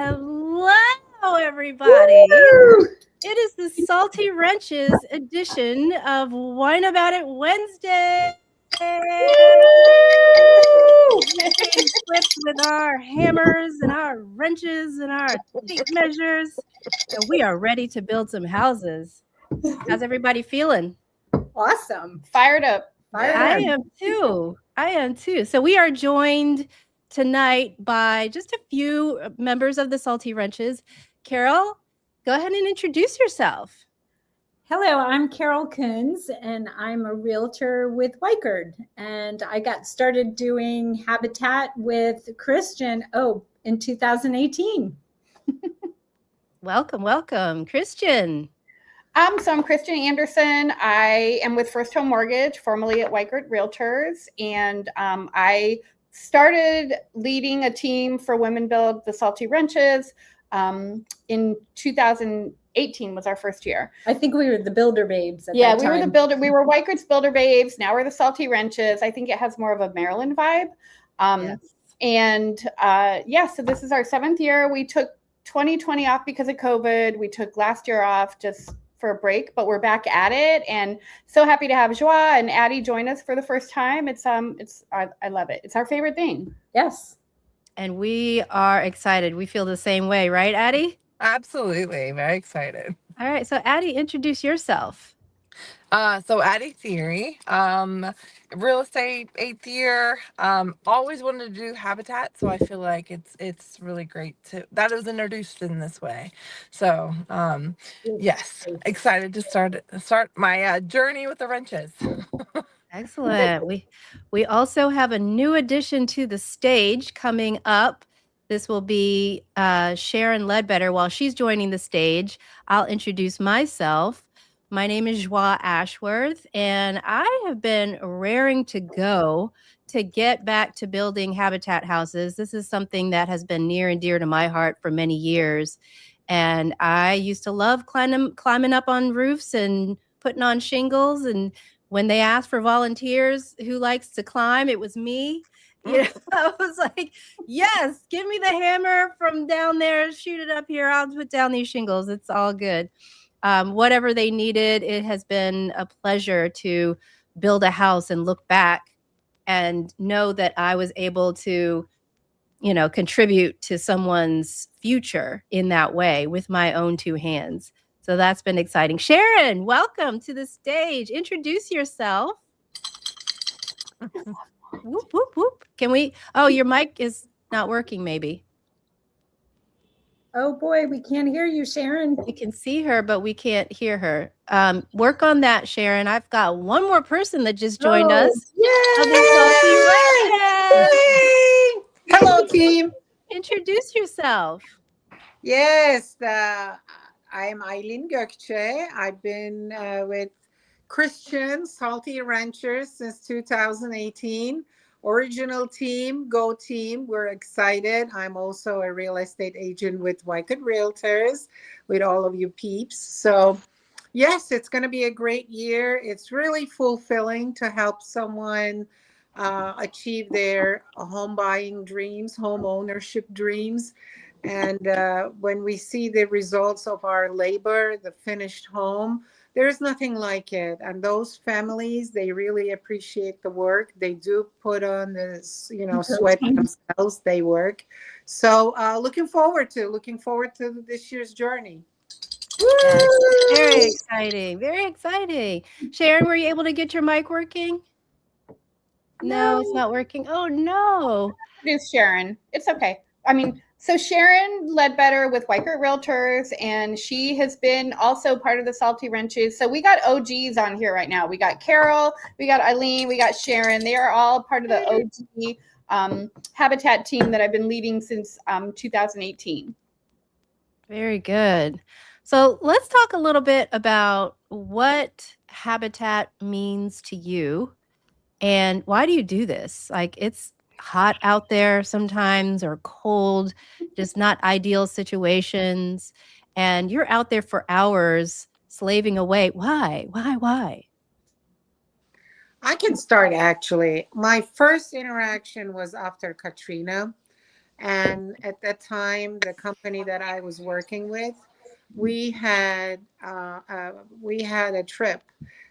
Hello, everybody. Woo! It is the Salty Wrenches edition of Wine About It Wednesday. We trading flips with our hammers and our wrenches and our tape measures, and we are ready to build some houses. How's everybody feeling? Awesome. Fired up. I am too. I am too. So we are joined tonight by just a few members of the Salty Wrenches. Carol, go ahead and introduce yourself. Hello, I'm Carol Coons, and I'm a realtor with Wykerd. And I got started doing habitat with Christian, in 2018. Welcome. Christian. So I'm Christian Anderson. I am with First Home Mortgage, formerly at Wykerd Realtors, and I started leading a team for Women Build the Salty Wrenches in 2018 was our first year. I think we were the Builder Babes at that Yeah, time. we were the builder. We were Wykerd's Builder Babes. Now we're the Salty Wrenches. I think it has more of a Maryland vibe. Yes. And so this is our 7th year. We took 2020 off because of COVID. We took last year off just for a break, but we're back at it, and so happy to have Joie and Addie join us for the first time. I love it. It's our favorite thing. Yes. And we are excited. We feel the same way, right, Addie? Absolutely. Very excited. All right. So Addie, introduce yourself. So Addie Theory, real estate 8th year, always wanted to do habitat. So I feel like it's really great that it was introduced in this way. So, yes, excited to start my journey with the wrenches. Excellent. We also have a new addition to the stage coming up. This will be Sharon Ledbetter. While she's joining the stage, I'll introduce myself. My name is Joie Ashworth, and I have been raring to go to get back to building habitat houses. This is something that has been near and dear to my heart for many years. And I used to love climbing up on roofs and putting on shingles. And when they asked for volunteers who likes to climb, it was me. I was like, yes, give me the hammer from down there, shoot it up here. I'll put down these shingles. It's all good. Whatever they needed, it has been a pleasure to build a house and look back and know that I was able to, contribute to someone's future in that way with my own 2 hands. So that's been exciting. Sharon, welcome to the stage. Introduce yourself. Whoop, whoop, whoop. Your mic is not working maybe. Oh boy, we can't hear you, Sharon. We can see her, but we can't hear her. Work on that, Sharon. I've got one more person that just joined us. Yay! Hello, team. Introduce yourself. Yes, I'm Eileen Gökçe. I've been with Christian Salty Ranchers since 2018. Original team, go team. We're excited. I'm also a real estate agent with Wykerd Realtors with all of you peeps. So yes, it's going to be a great year. It's really fulfilling to help someone achieve their home buying dreams, home ownership dreams. And when we see the results of our labor, the finished home, there's nothing like it. And those families, they really appreciate the work. They do put on this, sweat themselves. They work. So looking forward to this year's journey. Yes, very exciting. Very exciting. Sharon, were you able to get your mic working? No, it's not working. Oh, no. Introduce Sharon. It's okay. So Sharon Ledbetter with Wykerd Realtors, and she has been also part of the Salty Wrenches. So we got OGs on here right now. We got Carol, we got Eileen, we got Sharon. They are all part of the OG Habitat team that I've been leading since 2018. Very good. So let's talk a little bit about what habitat means to you and why do you do this? Like, it's hot out there sometimes or cold, just not ideal situations. And you're out there for hours slaving away. Why? I can start actually. My first interaction was after Katrina. And at that time, the company that I was working with, we had we had a trip.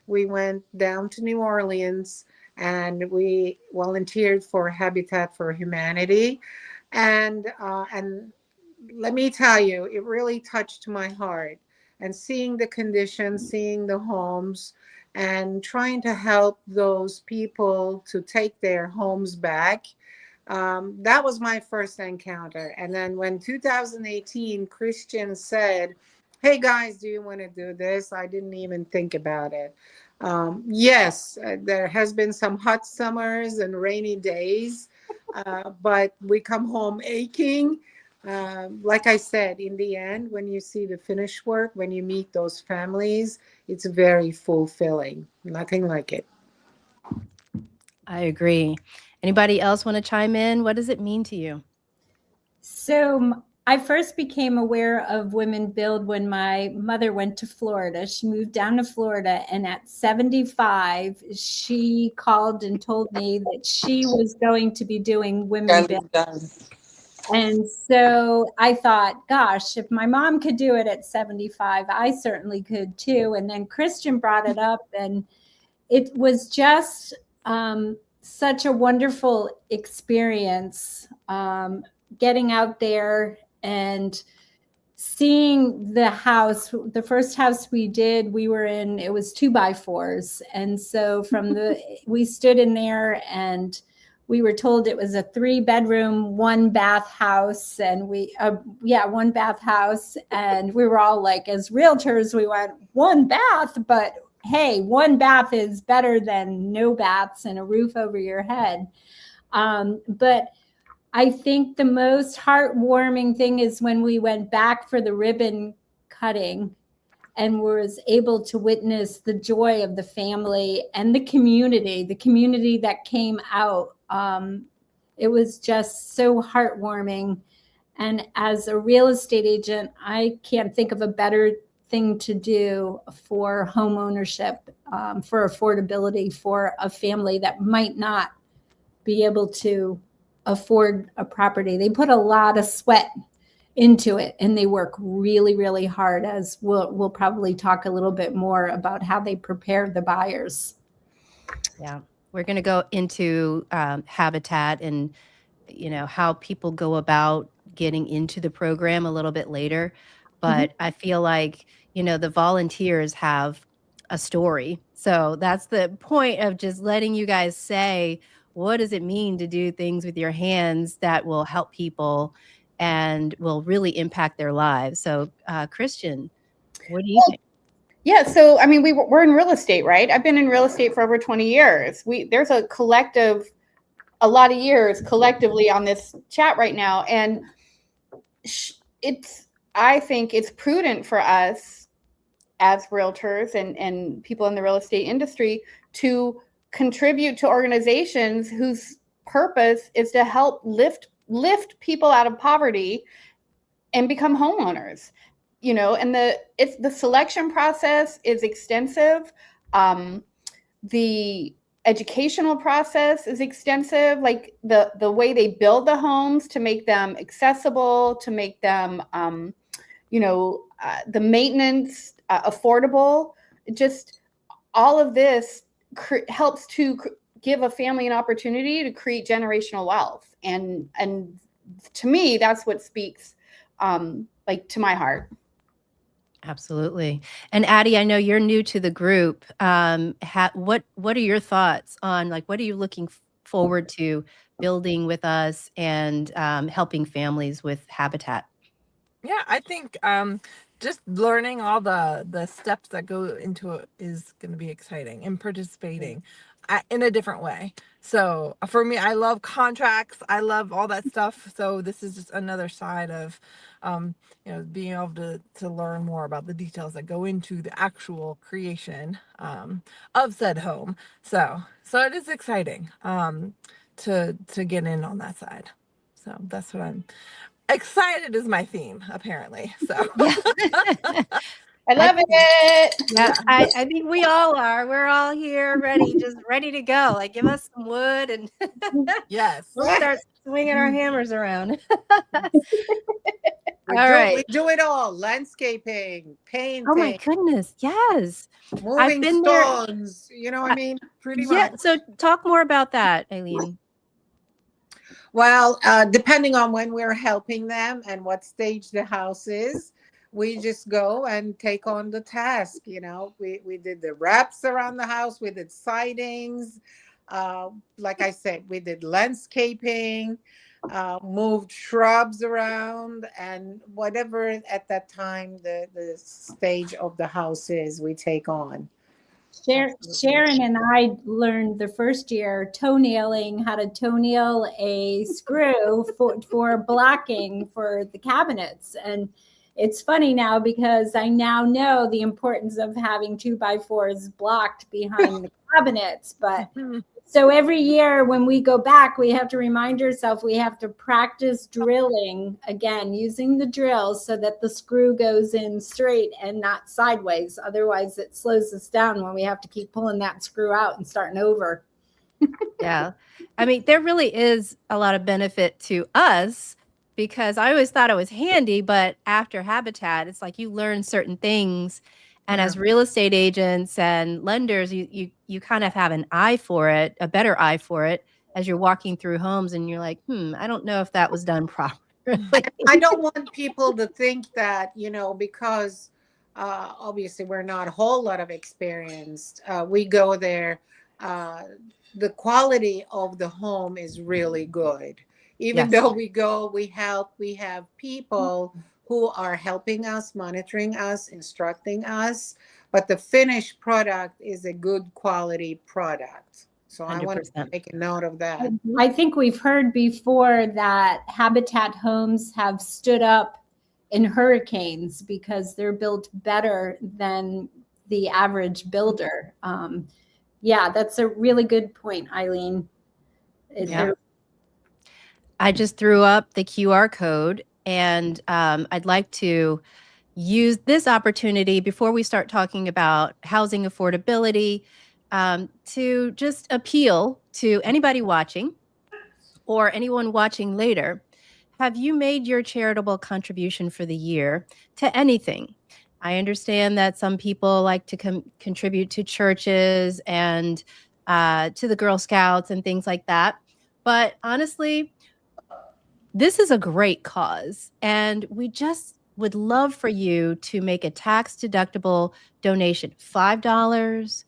We went down to New Orleans and we volunteered for Habitat for Humanity, and let me tell you, it really touched my heart. And seeing the conditions, seeing the homes, and trying to help those people to take their homes back, that was my first encounter. And then when 2018 Christian said, "Hey guys, do you want to do this?" I didn't even think about it. Yes, there has been some hot summers and rainy days, but we come home aching. Like I said, in the end, when you see the finished work, when you meet those families, it's very fulfilling. Nothing like it. I agree. Anybody else want to chime in? What does it mean to you? So I first became aware of Women Build when my mother went to Florida. She moved down to Florida, and at 75, she called and told me that she was going to be doing Women Build. And so I thought, gosh, if my mom could do it at 75, I certainly could too. And then Christian brought it up, and it was just such a wonderful experience, getting out there and seeing the house. The first house we did, we were in, it was 2x4s. And so we stood in there and we were told it was a 3-bedroom, 1-bath house. And 1-bath house. And we were all like, as realtors, we went, 1 bath, but hey, 1 bath is better than no baths and a roof over your head. But I think the most heartwarming thing is when we went back for the ribbon cutting and was able to witness the joy of the family and the community that came out. It was just so heartwarming. And as a real estate agent, I can't think of a better thing to do for home ownership, for affordability for a family that might not be able to afford a property. They put a lot of sweat into it and they work really, really hard, as we'll probably talk a little bit more about how they prepare the buyers. Yeah, we're going to go into Habitat and how people go about getting into the program a little bit later. But I feel like the volunteers have a story, so that's the point of just letting you guys say, what does it mean to do things with your hands that will help people and will really impact their lives? So Christian, what do you think? Yeah, so I mean, we're in real estate, right? I've been in real estate for over 20 years. There's a lot of years collectively on this chat right now, and I think it's prudent for us as realtors and people in the real estate industry to contribute to organizations whose purpose is to help lift people out of poverty and become homeowners. And the selection process is extensive. The educational process is extensive, like the way they build the homes to make them accessible, to make them the maintenance affordable. Just all of this helps to give a family an opportunity to create generational wealth, and to me that's what speaks like to my heart. Absolutely. And Addie, I know you're new to the group. What are your thoughts on, like, what are you looking forward to building with us and helping families with Habitat? Yeah, I think just learning all the steps that go into it is going to be exciting, and participating in a different way. So for me, I love contracts. I love all that stuff. So this is just another side of being able to learn more about the details that go into the actual creation of said home. So it is exciting to get in on that side. So that's what I'm excited is my theme, apparently. So Yeah. I love it. Yeah, I think we all are. We're all here ready, just ready to go. Like, give us some wood and Yes. we'll start swinging our hammers around. We All right. we do it all: landscaping, Oh my painting, goodness. Yes. I've moving been there. stones. You know, I mean, pretty Yeah. much. So talk more about that, Aileen. Well, depending on when we're helping them and what stage the house is, we just go and take on the task. You know, we did the wraps around the house, we did sidings. Like I said, we did landscaping, moved shrubs around, and whatever at that time the stage of the house is, we take on. Sharon and I learned the first year toenailing how to toenail a screw for blocking for the cabinets. And it's funny now because I now know the importance of having 2x4s blocked behind the cabinets. But so every year when we go back, we have to remind ourselves we have to practice drilling again, using the drill so that the screw goes in straight and not sideways. Otherwise, it slows us down when we have to keep pulling that screw out and starting over. Yeah. I mean, there really is a lot of benefit to us because I always thought it was handy, but after Habitat, it's like you learn certain things. And as real estate agents and lenders, you kind of have an eye for it, a better eye for it as you're walking through homes and you're like, I don't know if that was done properly. I don't want people to think that, you know, because obviously we're not a whole lot of experienced. We go there. Uh, the quality of the home is really good. Even Yes. though we go, we help, we have people who are helping us, monitoring us, instructing us, but the finished product is a good quality product. So I want to 100%. make a note of that. I think we've heard before that Habitat homes have stood up in hurricanes because they're built better than the average builder. Yeah, that's a really good point, Eileen. Yeah. I just threw up the QR code and I'd like to use this opportunity before we start talking about housing affordability to just appeal to anybody watching or anyone watching later. Have you made your charitable contribution for the year to anything? I understand that some people like to contribute to churches and to the Girl Scouts and things like that. But honestly, this is a great cause, and we just would love for you to make a tax-deductible donation, $5, $10,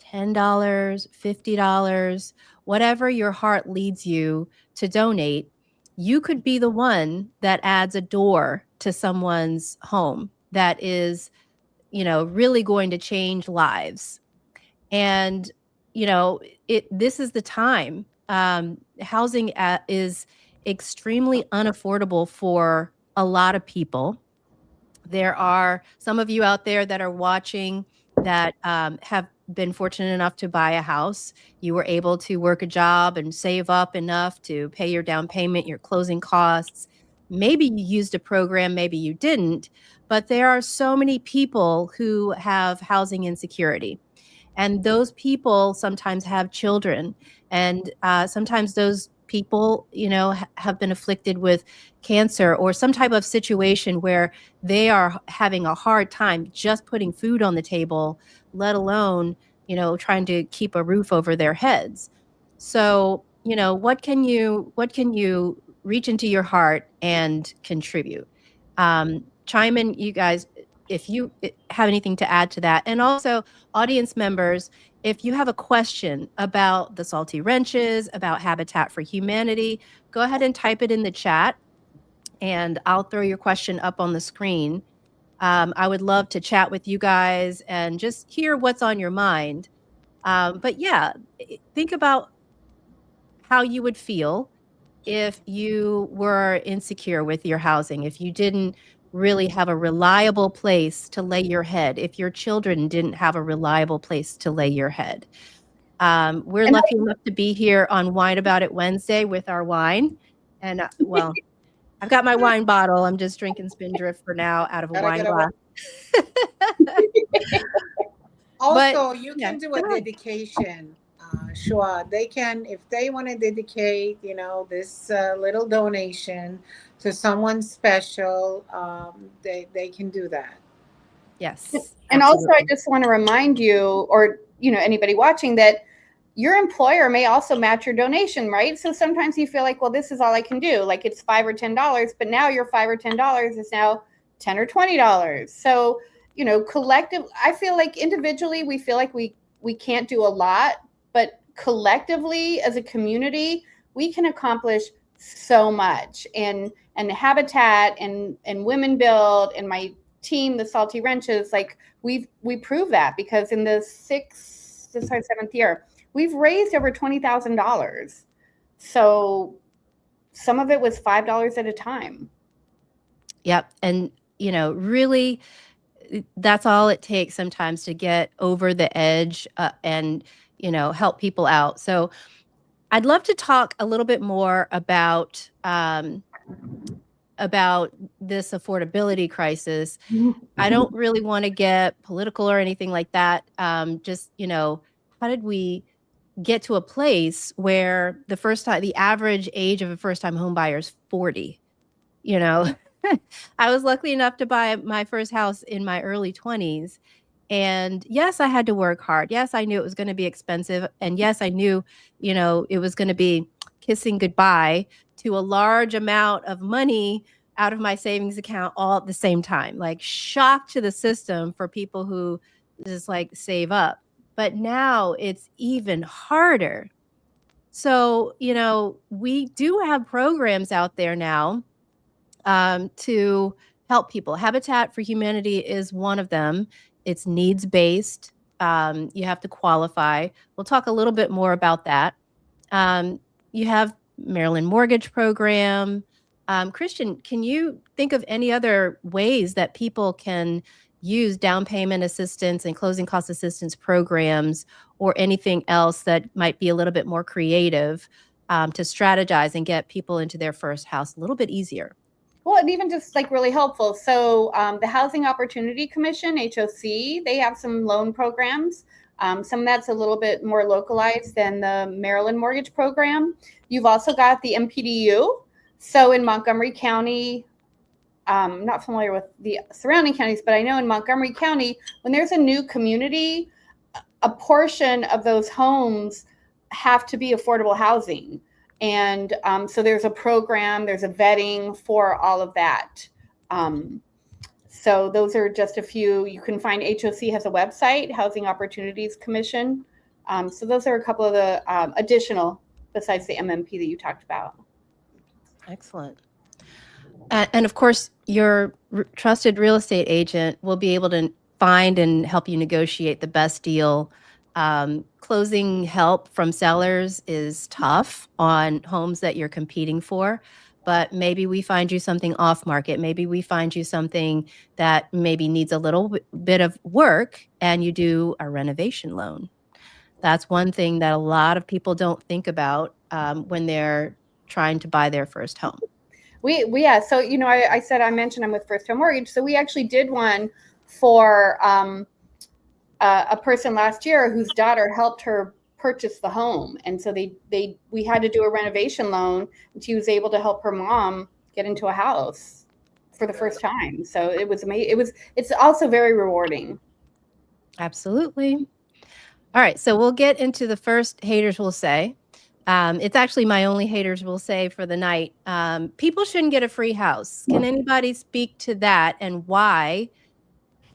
$50, whatever your heart leads you to donate. You could be the one that adds a door to someone's home that is, really going to change lives. And, this is the time. Housing is extremely unaffordable for a lot of people. There are some of you out there that are watching that have been fortunate enough to buy a house. You were able to work a job and save up enough to pay your down payment, your closing costs. Maybe you used a program, maybe you didn't, but there are so many people who have housing insecurity. And those people sometimes have children. And sometimes those people, have been afflicted with cancer or some type of situation where they are having a hard time just putting food on the table, let alone, trying to keep a roof over their heads. So, what can you reach into your heart and contribute? Chime in, you guys, if you have anything to add to that. And also, audience members, if you have a question about the Salty Wrenches, about Habitat for Humanity, go ahead and type it in the chat and I'll throw your question up on the screen. I would love to chat with you guys and just hear what's on your mind. But yeah, think about how you would feel if you were insecure with your housing, if you didn't really have a reliable place to lay your head, if your children didn't have a reliable place to lay your head. We're lucky enough to be here on Wine About It Wednesday with our wine. And well, I've got my wine bottle. I'm just drinking Spindrift for now out of a Gotta wine get a glass. Also, you yeah, can do go a ahead. dedication. Sure, they can, if they want to dedicate, this little donation to someone special, they can do that. Yes, And also, I absolutely. just want to remind you, or anybody watching, that your employer may also match your donation, right? So sometimes you feel like, well, this is all I can do. Like it's $5 or $10, but now your $5 or $10 is now $10 or $20. So, collective, I feel like individually we feel like we can't do a lot, but collectively as a community, we can accomplish so much. And Habitat and Women Build and my team, the Salty Wrenches, like we prove that, because in the this is our 7th year, we've raised over $20,000. So some of it was $5 at a time. Yep. And, really, that's all it takes sometimes to get over the edge and, help people out. So I'd love to talk a little bit more about this affordability crisis. I don't really want to get political or anything like that. Just, how did we get to a place where the average age of a first time home buyer is 40? You know, I was lucky enough to buy my first house in my early 20s. And yes, I had to work hard. Yes, I knew it was going to be expensive. And yes, I knew, it was going to be kissing goodbye to a large amount of money out of my savings account all at the same time. Like shock to the system for people who just like save up. But now it's even harder. So, we do have programs out there now to help people. Habitat for Humanity is one of them. It's needs based. You have to qualify. We'll talk a little bit more about that. You have Maryland Mortgage Program. Christian, can you think of any other ways that people can use down payment assistance and closing cost assistance programs, or anything else that might be a little bit more creative to strategize and get people into their first house a little bit easier? Well, and even just like really helpful. So the Housing Opportunity Commission, HOC, they have some loan programs. Some of that's a little bit more localized than the Maryland Mortgage Program. You've also got the MPDU. So in Montgomery County, I'm not familiar with the surrounding counties, but I know in Montgomery County, when there's a new community, a portion of those homes have to be affordable housing. And so there's a program, there's a vetting for all of that. So those are just a few. You can find HOC has a website, Housing Opportunities Commission. So those are a couple of the additional, besides the MMP that you talked about. Excellent. And of course, your trusted real estate agent will be able to find and help you negotiate the best deal. Closing help from sellers is tough on homes that you're competing for, but maybe we find you something off market. Maybe we find you something that maybe needs a little bit of work and you do a renovation loan. That's one thing that a lot of people don't think about when they're trying to buy their first home. Yeah. So, I mentioned I'm with First Home Mortgage. So we actually did one for a person last year whose daughter helped her purchase the home. And so we had to do a renovation loan, and she was able to help her mom get into a house for the first time. So it was amazing. It's also very rewarding. Absolutely. All right. So we'll get into the first haters will say. It's actually my only haters will say for the night. People shouldn't get a free house. Can anybody speak to that and why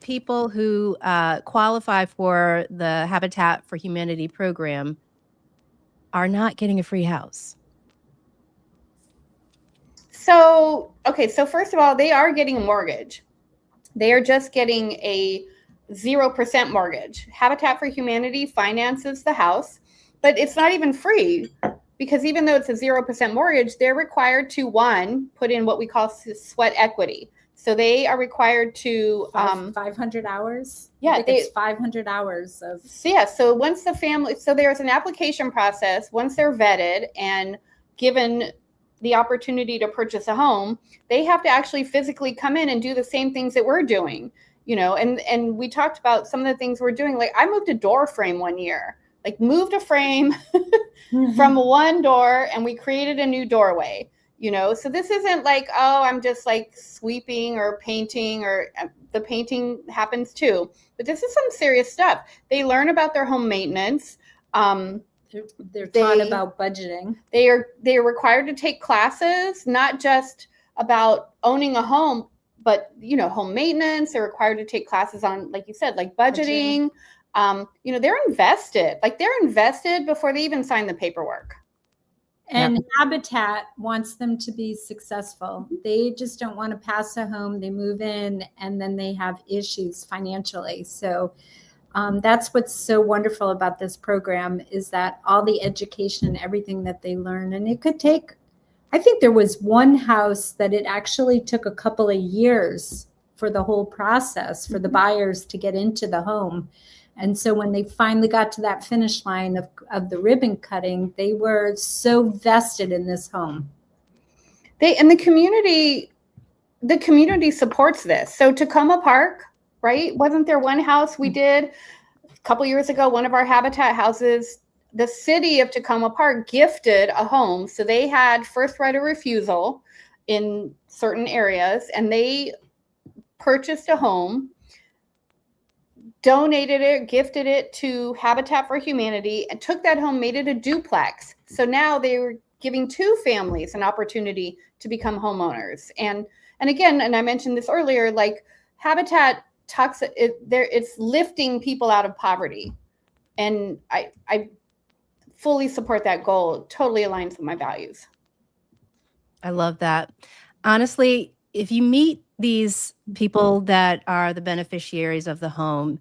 people who qualify for the Habitat for Humanity program are not getting a free house? So, okay. So first of all, they are getting a mortgage. They are just getting a 0% mortgage. Habitat for Humanity finances the house, but it's not even free, because even though it's a 0% mortgage, they're required to, one, put in what we call sweat equity. So they are required to 500 hours. Yeah, it's 500 hours of. So once the family, so there's an application process. Once they're vetted and given the opportunity to purchase a home, they have to actually physically come in and do the same things that we're doing. and we talked about some of the things we're doing. Like I moved a door frame one year, like moved a frame from one door, and we created a new doorway. So this isn't like, oh, I'm just like sweeping or painting, or the painting happens too, but this is some serious stuff. They learn about their home maintenance. They're taught about budgeting. They are required to take classes, not just about owning a home, but home maintenance. They're required to take classes on, like you said, like budgeting. They're invested before they even sign the paperwork. And Habitat wants them to be successful. They just don't want to pass a home. They move in and then they have issues financially. So that's what's so wonderful about this program, is that all the education and everything that they learn. And it could take, I think there was one house that it actually took a couple of years for the whole process for the buyers to get into the home. And so when they finally got to that finish line of the ribbon cutting, they were so vested in this home. The community supports this. So Tacoma Park, right? Wasn't there one house we did a couple years ago, one of our Habitat houses, the city of Tacoma Park gifted a home. So they had first right of refusal in certain areas, and they purchased a home, donated it, gifted it to Habitat for Humanity, and took that home, made it a duplex. So now they were giving two families an opportunity to become homeowners. And again, and I mentioned this earlier, like Habitat talks, it's lifting people out of poverty. And I fully support that goal. It totally aligns with my values. I love that. Honestly, if you meet these people that are the beneficiaries of the home,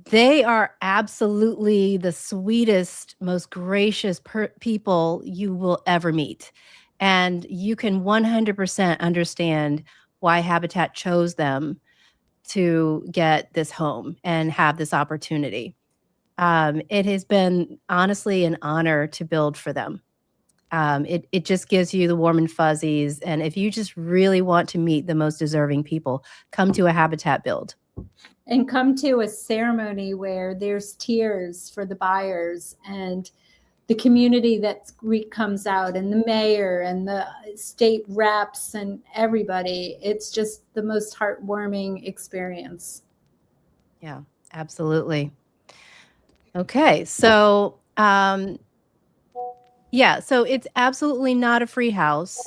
they are absolutely the sweetest, most gracious people you will ever meet. And you can 100% understand why Habitat chose them to get this home and have this opportunity. It has been honestly an honor to build for them. It just gives you the warm and fuzzies. And if you just really want to meet the most deserving people, come to a Habitat build. And come to a ceremony where there's tears for the buyers and the community that comes out, and the mayor and the state reps and everybody. It's just the most heartwarming experience. Yeah, absolutely. Okay, so so it's absolutely not a free house.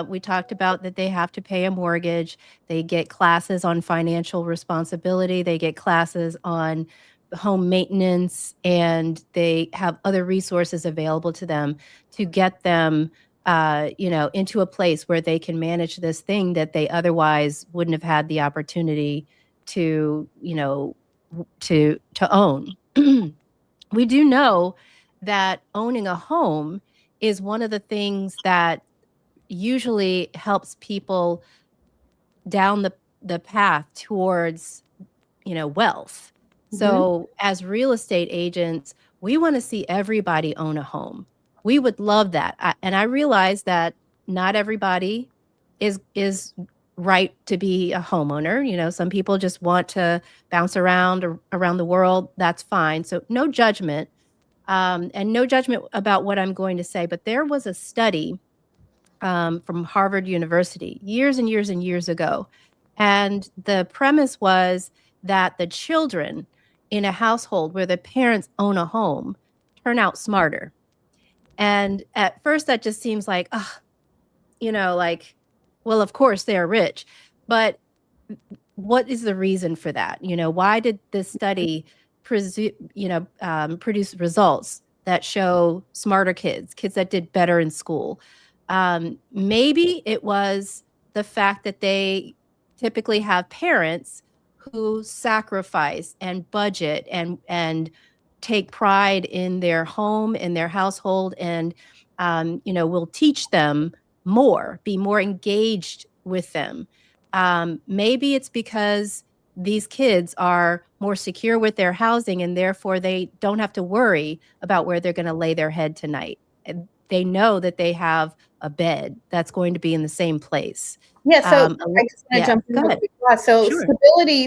We talked about that they have to pay a mortgage. They get classes on financial responsibility. They get classes on home maintenance, and they have other resources available to them to get them, into a place where they can manage this thing that they otherwise wouldn't have had the opportunity to, to own. We do know that owning a home is one of the things that usually helps people down the path towards, wealth. So as real estate agents, we want to see everybody own a home. We would love that. And I realize that not everybody is right to be a homeowner. Some people just want to bounce around the world. That's fine. So no judgment. And no judgment about what I'm going to say, but there was a study from Harvard University years and years and years ago. And the premise was that the children in a household where the parents own a home turn out smarter. And at first that just seems like, well, of course they're rich. But what is the reason for that? Why did this study produce results that show smarter kids that did better in school? Maybe it was the fact that they typically have parents who sacrifice and budget and take pride in their home, in their household, and will teach them more, be more engaged with them. Maybe it's because these kids are more secure with their housing, and therefore they don't have to worry about where they're going to lay their head tonight. they know that they have a bed that's going to be in the same place. Yeah, so Um, I just want to yeah, jump in go real ahead. quick. Yeah, so Sure.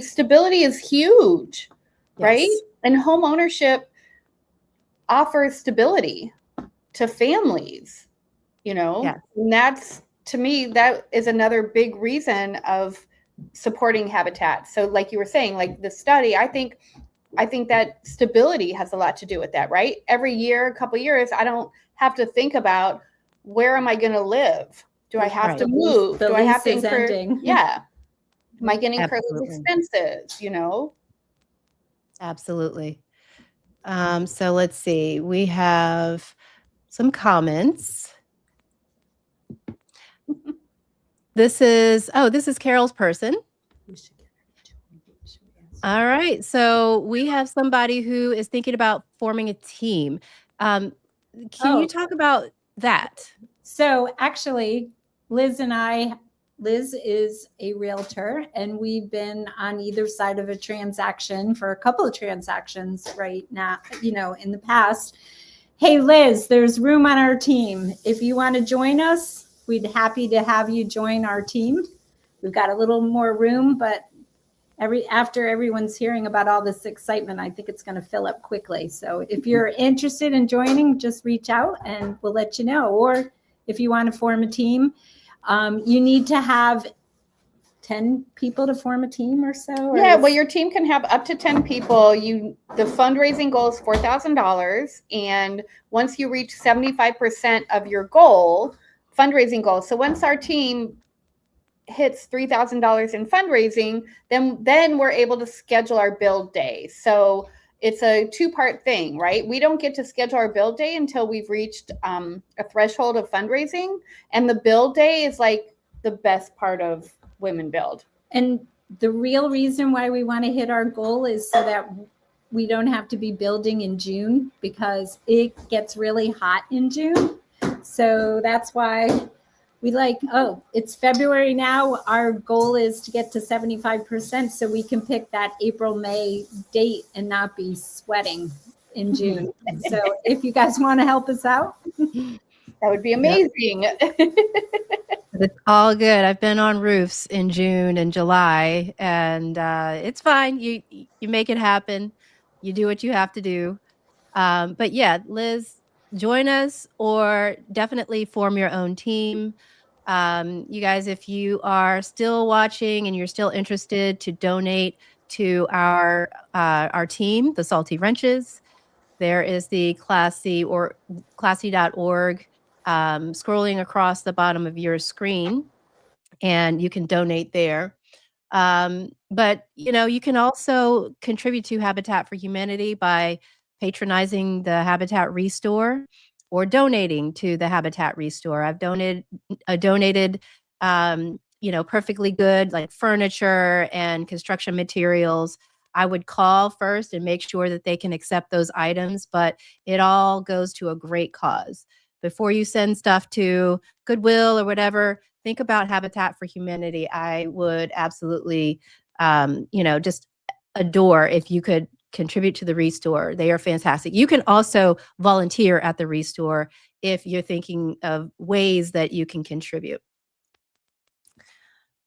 stability is huge, right? Yes. And home ownership offers stability to families, Yes. and that's, to me, that is another big reason of supporting Habitat. So like you were saying, like the study, I think that stability has a lot to do with that, right? Every year, a couple years, I don't have to think about, where am I going to live? Do I have Right. to move? The Do I have lease to is incur? ending. Yeah. Am I going to incur those Absolutely. expenses, Absolutely. So let's see. We have some comments. This is Carol's person. All right. So we have somebody who is thinking about forming a team. Can you Oh. talk about that? So actually, Liz is a realtor, and we've been on either side of a transaction for a couple of transactions right now, in the past. Hey, Liz, there's room on our team. If you want to join us, we'd happy to have you join our team. We've got a little more room, but after everyone's hearing about all this excitement, I think it's going to fill up quickly. So if you're interested in joining, just reach out and we'll let you know. Or if you want to form a team, you need to have 10 people to form a team or so. Yeah, well, your team can have up to 10 people. The fundraising goal is $4,000, and once you reach 75% of your fundraising goal. So once our team hits $3,000 in fundraising, then we're able to schedule our build day. So it's a two-part thing, right? We don't get to schedule our build day until we've reached a threshold of fundraising, and the build day is like the best part of Women Build. And the real reason why we want to hit our goal is so that we don't have to be building in June, because it gets really hot in June. So that's why it's February now. Our goal is to get to 75% so we can pick that April, May date and not be sweating in June. So if you guys want to help us out, that would be amazing. Yep. It's all good. I've been on roofs in June and July, and it's fine. You make it happen. You do what you have to do. But yeah, Liz, join us or definitely form your own team. You guys, if you are still watching and you're still interested to donate to our team, the Salty Wrenches, there is the classy.org scrolling across the bottom of your screen, and you can donate there. But you can also contribute to Habitat for Humanity by patronizing the Habitat Restore or donating to the Habitat Restore. I've donated perfectly good, like, furniture and construction materials. I would call first and make sure that they can accept those items, but it all goes to a great cause. Before you send stuff to Goodwill or whatever, think about Habitat for Humanity. I would absolutely, just adore if you could contribute to the Restore. They are fantastic. You can also volunteer at the Restore if you're thinking of ways that you can contribute.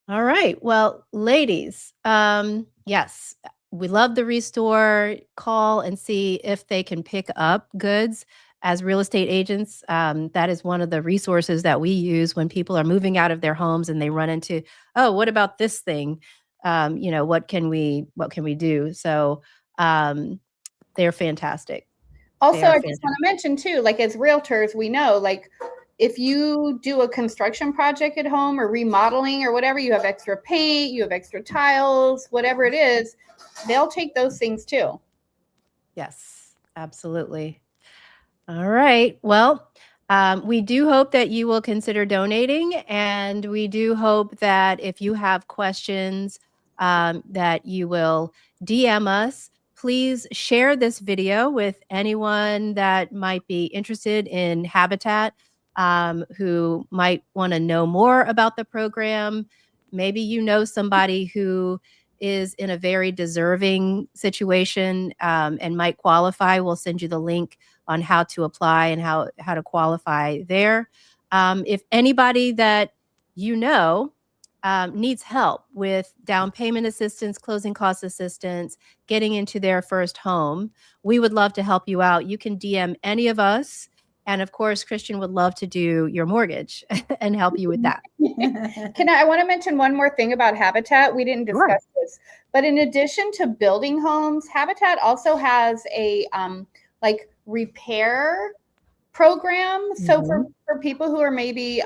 All right. Well, ladies, yes, we love the Restore. Call and see if they can pick up goods. As real estate agents, that is one of the resources that we use when people are moving out of their homes and they run into, oh, what about this thing? What can we do? So they're fantastic. Also, I just want to mention too, like, as realtors, we know, like, if you do a construction project at home or remodeling or whatever, you have extra paint, you have extra tiles, whatever it is, they'll take those things too. Yes, absolutely. All right. Well, we do hope that you will consider donating, and we do hope that if you have questions, that you will DM us. Please share this video with anyone that might be interested in Habitat, who might want to know more about the program. Maybe you know somebody who is in a very deserving situation and might qualify, we'll send you the link on how to apply and how to qualify there. If anybody that you know needs help with down payment assistance, closing cost assistance, getting into their first home, we would love to help you out. You can DM any of us. And of course, Christian would love to do your mortgage and help you with that. I want to mention one more thing about Habitat. We didn't discuss Sure. this, but in addition to building homes, Habitat also has a like repair program. So for people who are maybe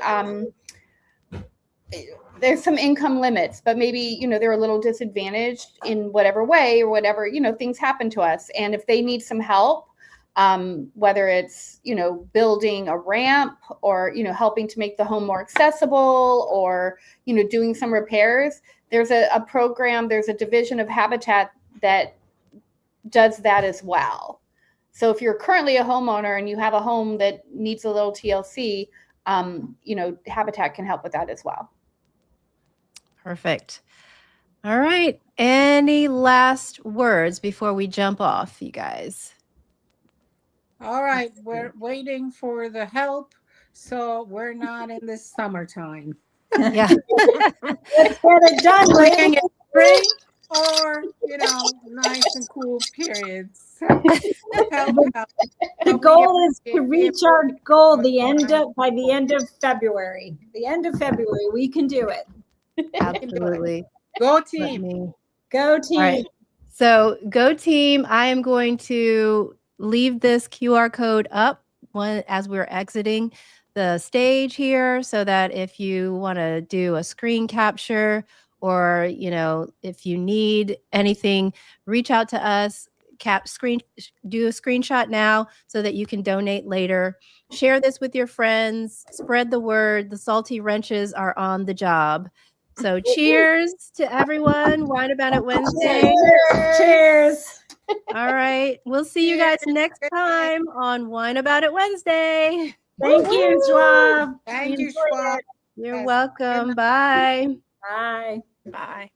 there's some income limits, but maybe, you know, they're a little disadvantaged in whatever way or whatever, you know, things happen to us. And if they need some help, whether it's, you know, building a ramp or, you know, helping to make the home more accessible or, you know, doing some repairs, there's a program, there's a division of Habitat that does that as well. So if you're currently a homeowner and you have a home that needs a little TLC, you know, Habitat can help with that as well. Perfect. All right. Any last words before we jump off, you guys? All right, we're waiting for the help, so we're not in this summertime. Yeah. Let's get it done. We're Lynn. in spring or, you know, nice and cool periods. So help. The goal is to reach our goal by the end of February. The end of February, we can do it. Absolutely. Go team. Go team. All right. So go team. I am going to leave this QR code up as we're exiting the stage here so that if you want to do a screen capture or, you know, if you need anything, reach out to us, do a screenshot now so that you can donate later. Share this with your friends, spread the word. The Salty Wrenches are on the job. So cheers to everyone. Wine About It Wednesday. Cheers. All right. We'll see you guys next time on Wine About It Wednesday. Thank you, Schwab. Thank you, Schwab. You're Yes. welcome. Bye. Bye. Bye.